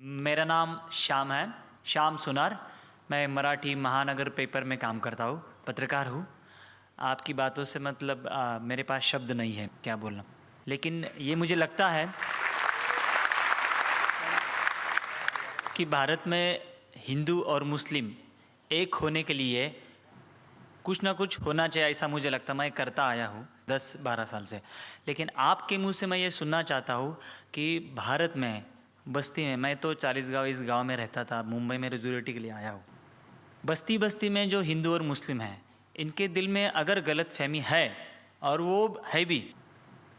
मेरा नाम श्याम है, श्याम सुनार। मैं मराठी महानगर पेपर में काम करता हूँ, पत्रकार हूँ। आपकी बातों से मतलब मेरे पास शब्द नहीं है क्या बोलना, लेकिन ये मुझे लगता है कि भारत में हिंदू और मुस्लिम एक होने के लिए कुछ ना कुछ होना चाहिए, ऐसा मुझे लगता। मैं करता आया हूँ 10-12 साल से, लेकिन आपके मुंह से मैं ये सुनना चाहता हूँ कि भारत में बस्ती में, मैं तो 40 गाँव इस गांव में रहता था, मुंबई में रेजुलेटी के लिए आया हूँ। बस्ती बस्ती में जो हिंदू और मुस्लिम हैं, इनके दिल में अगर गलत फहमी है, और वो है भी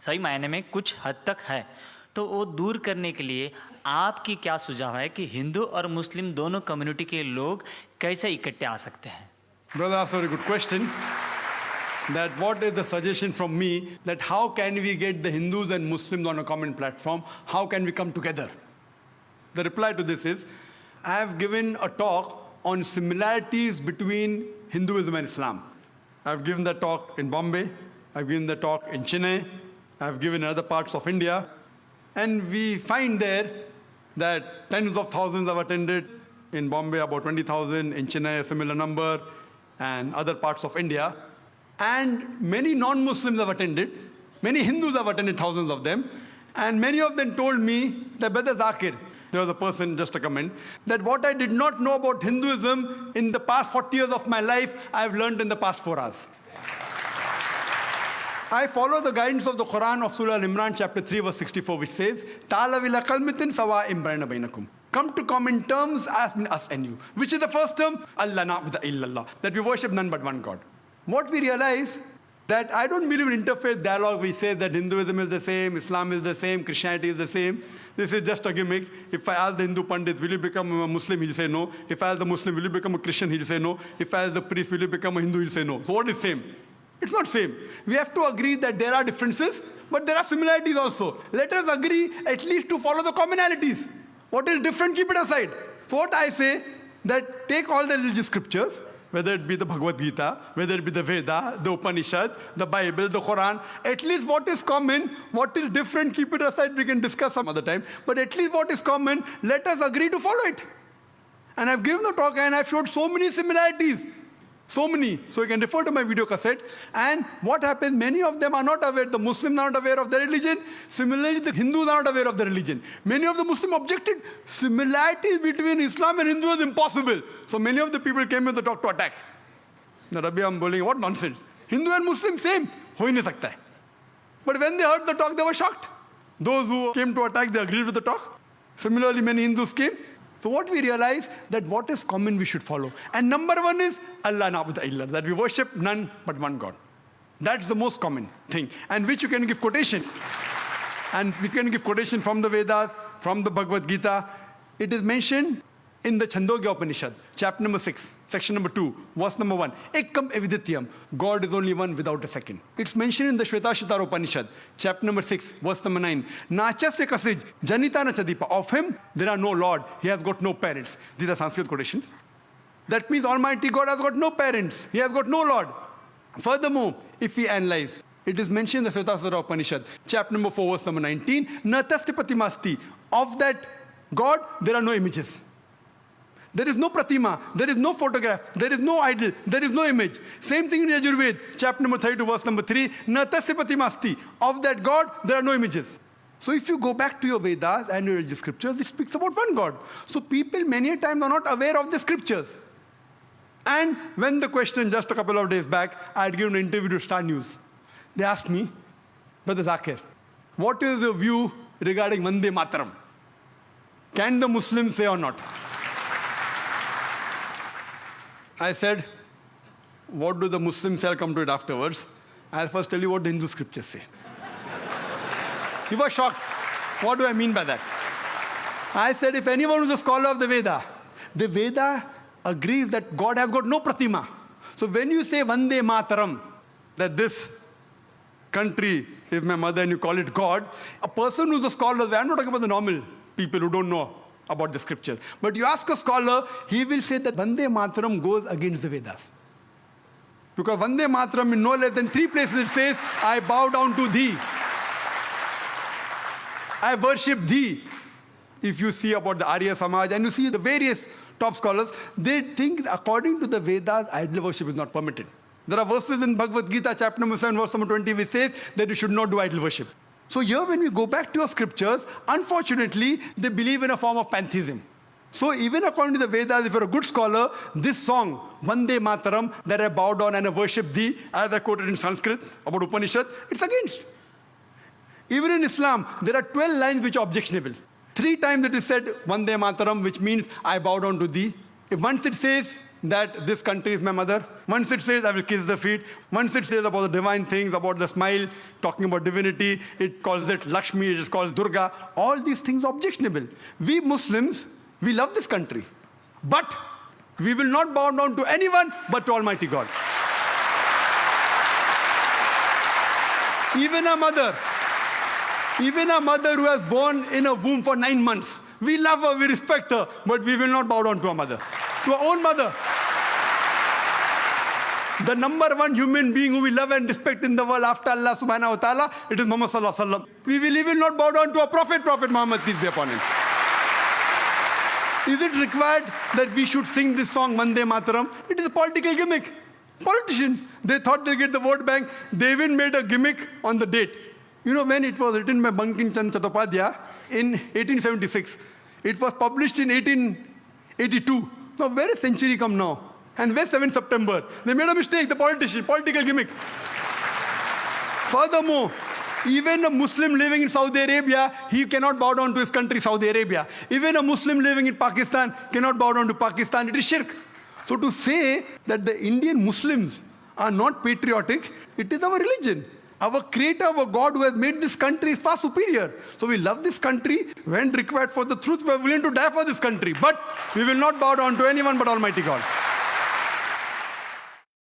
सही मायने में कुछ हद तक है, तो वो दूर करने के लिए आपकी क्या सुझाव है कि हिंदू और मुस्लिम दोनों कम्युनिटी के लोग कैसे इकट्ठे आ सकते हैं? Brother asked a very good question. That what is the suggestion from me that how can we get the Hindus and Muslims on a common platform? How can we come together? The reply to this is, I have given a talk on similarities between Hinduism and Islam. I've given the talk in Bombay, I've given the talk in Chennai, I've given in other parts of India, and we find there that tens of thousands have attended. In Bombay, about 20,000, in Chennai, a similar number, and other parts of India. And many non-Muslims have attended. Many Hindus have attended, thousands of them. And many of them told me that, Brother Zakir, there was a person, just a comment, that what I did not know about Hinduism in the past 40 years of my life, I have learned in the past 4 hours. I follow the guidance of the Quran of Surah Al-Imran, chapter 3, verse 64, which says, Ta'ala ila kalmitin sawa'im bainakum. Come to common terms as between us and you. Which is the first term? Allah na'budu illallah. That we worship none but one God. What we realize, that I don't believe in interfaith dialogue. We say that Hinduism is the same, Islam is the same, Christianity is the same. This is just a gimmick. If I ask the Hindu Pandit, will you become a Muslim? He'll say no. If I ask the Muslim, will you become a Christian? He'll say no. If I ask the priest, will you become a Hindu? He'll say no. So what is same? It's not same. We have to agree that there are differences, but there are similarities also. Let us agree at least to follow the commonalities. What is different, keep it aside. So what I say, that take all the religious scriptures, whether it be the Bhagavad Gita, whether it be the Veda, the Upanishad, the Bible, the Quran, at least what is common, what is different, keep it aside, we can discuss some other time, but at least what is common, let us agree to follow it. And I've given the talk and I've showed so many similarities. So many. So you can refer to my video cassette. And what happens, many of them are not aware. The Muslims are not aware of their religion. Similarly, the Hindus are not aware of their religion. Many of the Muslims objected. Similarities between Islam and Hindu is impossible. So many of the people came in the talk to attack. Now, Rabbi, I'm bowling, what nonsense. Hindu and Muslim, same. Ho hi nahi sakta hai. But when they heard the talk, they were shocked. Those who came to attack, they agreed with the talk. Similarly, many Hindus came. So what we realize, that what is common we should follow. And number one is Allah na'budu illallah, that we worship none but one God. That's the most common thing, and which you can give quotations. And we can give quotation from the Vedas, from the Bhagavad Gita. It is mentioned in the Chandogya Upanishad, chapter number 6, section number 2, verse number 1. Ekam evidityam, God is only one without a second. It's mentioned in the Shvetashvatara Upanishad, chapter number 6, verse number 9. Nachasya kasij, janita na chadipa. Of him, there are no Lord. He has got no parents. These are Sanskrit quotations. That means Almighty God has got no parents. He has got no Lord. Furthermore, if we analyze, it is mentioned in the Shvetashvatara Upanishad, chapter number 4, verse number 19. Natasti pratimasti. Of that God, there are no images. There is no pratima, there is no photograph, there is no idol, there is no image. Same thing in Yajurved, chapter number 32, verse number 3. Natasya pratimasti. Of that God, there are no images. So if you go back to your Vedas and your religious scriptures, it speaks about one God. So people many a times are not aware of the scriptures. And when the question just a couple of days back, I had given an interview to Star News. They asked me, Brother Zakir, what is your view regarding Vande Mataram? Can the Muslims say or not? I said, what do the Muslims say? I'll come to it afterwards. I'll first tell you what the Hindu scriptures say. He was shocked. What do I mean by that? I said, if anyone who's a scholar of the Veda agrees that God has got no pratima. So when you say Vande Mataram, that this country is my mother and you call it God, a person who's a scholar of the Veda, I'm not talking about the normal people who don't know about the scriptures. But you ask a scholar, he will say that Vande Mataram goes against the Vedas. Because Vande Mataram in no less than 3 places it says, I bow down to thee. I worship thee. if you see about the Arya Samaj and you see the various top scholars, they think according to the Vedas, idol worship is not permitted. There are verses in Bhagavad Gita, chapter number 7, verse number 20, which says that you should not do idol worship. So here when we go back to our scriptures, unfortunately, they believe in a form of pantheism. So even according to the Vedas, if you're a good scholar, this song, Vande Mataram, that I bow down and I worship thee, as I quoted in Sanskrit about Upanishad, it's against. Even in Islam, there are 12 lines which are objectionable. 3 times it is said, Vande Mataram, which means I bow down to thee. If once it says that this country is my mother, once it says I will kiss the feet, once it says about the divine things, about the smile, talking about divinity, it calls it Lakshmi, it is called Durga, all these things are objectionable. We Muslims, we love this country, but we will not bow down to anyone but to Almighty God. Even a mother who has born in a womb for 9 months, we love her, we respect her, but we will not bow down to our mother, to our own mother. The number one human being who we love and respect in the world after Allah subhanahu wa ta'ala, it is Muhammad sallallahu alaihi wasallam. We will even not bow down to our Prophet Muhammad, peace be upon him. Is it required that we should sing this song, Vande Mataram? It is a political gimmick. Politicians, they thought they'll get the vote bank. They even made a gimmick on the date. You know when it was written by Bankim Chandra Chattopadhyay in 1876. It was published in 1882. Now where is century come now? And where's 7th September? They made a mistake, the political gimmick. Furthermore, even a Muslim living in Saudi Arabia, he cannot bow down to his country, Saudi Arabia. Even a Muslim living in Pakistan cannot bow down to Pakistan. It is shirk. So to say that the Indian Muslims are not patriotic, it is our religion. Our creator, our God who has made this country is far superior. So we love this country. When required for the truth, we are willing to die for this country. But we will not bow down to anyone but Almighty God.